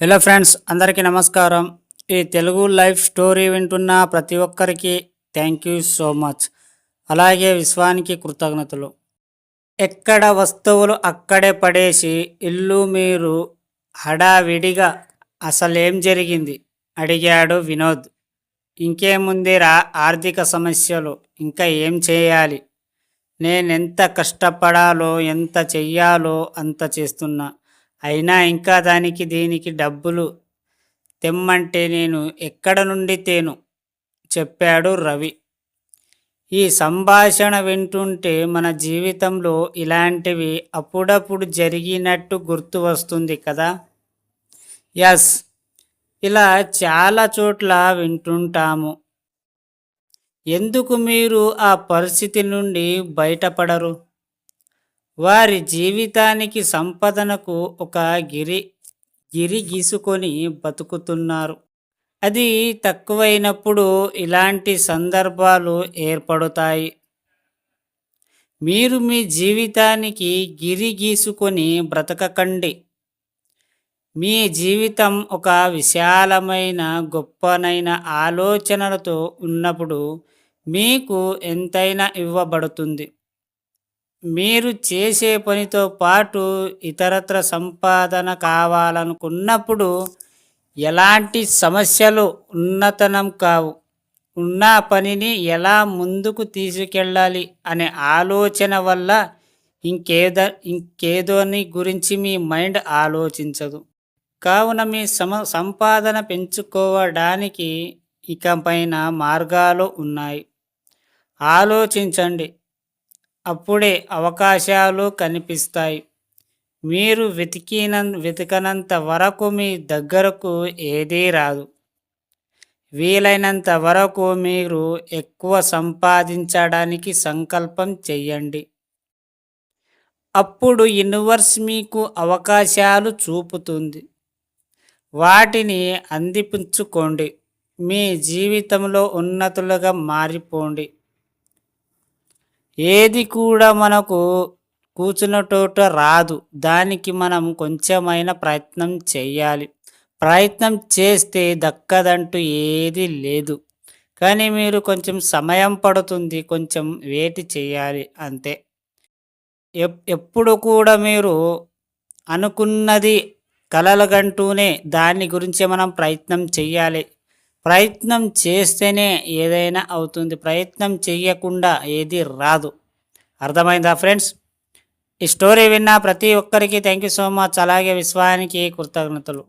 Hello friends, అందరికీ నమస్కారం. ఈ తెలుగు లైఫ్ స్టోరీ వింటున్న ప్రతి ఒక్కరికి థ్యాంక్ యూ సో మచ్. అలాగే విశ్వానికి కృతజ్ఞతలు. ఎక్కడ వస్తువులు అక్కడే పడేసి ఇల్లు మీరు హడావిడిగా అసలేం జరిగింది అడిగాడు వినోద్. ఇంకేముందిరా, ఆర్థిక సమస్యలు, ఇంకా ఏం చేయాలి? నేనెంత కష్టపడాలో ఎంత చెయ్యాలో అంత చేస్తున్నా, అయినా ఇంకా దానికి దీనికి డబ్బులు తెమ్మంటే నేను ఎక్కడ నుండి తేను, చెప్పాడు రవి. ఈ సంభాషణ వింటుంటే మన జీవితంలో ఇలాంటివి అప్పుడప్పుడు జరిగినట్టు గుర్తు వస్తుంది కదా. ఎస్, ఇలా చాలా చోట్ల వింటుంటాము. ఎందుకు మీరు ఆ పరిస్థితి నుండి బయటపడరు? వారి జీవితానికి సంపదనకు ఒక గిరి గీసుకొని బతుకుతున్నారు. అది తక్కువైనప్పుడు ఇలాంటి సందర్భాలు ఏర్పడతాయి. మీరు మీ జీవితానికి గిరి గీసుకొని బ్రతకకండి. మీ జీవితం ఒక విశాలమైన గొప్పనైన ఆలోచనలతో ఉన్నప్పుడు మీకు ఎంతైనా ఇవ్వబడుతుంది. మీరు చేసే పనితో పాటు ఇతరత్ర సంపాదన కావాలనుకున్నప్పుడు ఎలాంటి సమస్యలు ఉన్నతనం కావు. ఉన్న పనిని ఎలా ముందుకు తీసుకెళ్ళాలి అనే ఆలోచన వల్ల ఇంకేదోని గురించి మీ మైండ్ ఆలోచించదు. కావున మీ సంపాదన పెంచుకోవడానికి ఇకపైన మార్గాలు ఉన్నాయి. ఆలోచించండి, అప్పుడే అవకాశాలు కనిపిస్తాయి. మీరు వెతికనంత వరకు మీ దగ్గరకు ఏదీ రాదు. వీలైనంత వరకు మీరు ఎక్కువ సంపాదించడానికి సంకల్పం చెయ్యండి. అప్పుడు యూనివర్స్ మీకు అవకాశాలు చూపుతుంది. వాటిని అందిపుచ్చుకోండి. మీ జీవితంలో ఉన్నతులుగా మారిపోండి. ఏది కూడా మనకు కూర్చున్నటోట రాదు. దానికి మనం కొంచెమైనా ప్రయత్నం చేయాలి. ప్రయత్నం చేస్తే దక్కదంటూ ఏది లేదు. కానీ మీరు కొంచెం సమయం పడుతుంది, కొంచెం వెయిట్ చేయాలి అంతే. ఎప్పుడు కూడా మీరు అనుకున్నది కలలుగంటూనే దాని గురించి మనం ప్రయత్నం చేయాలి. ప్రయత్నం చేస్తేనే ఏదైనా అవుతుంది. ప్రయత్నం చేయకుండా ఏది రాదు. అర్థమైందా ఫ్రెండ్స్? ఈ స్టోరీ విన్న ప్రతి ఒక్కరికి థ్యాంక్ యూ సో మచ్. అలాగే విశ్వానికి కృతజ్ఞతలు.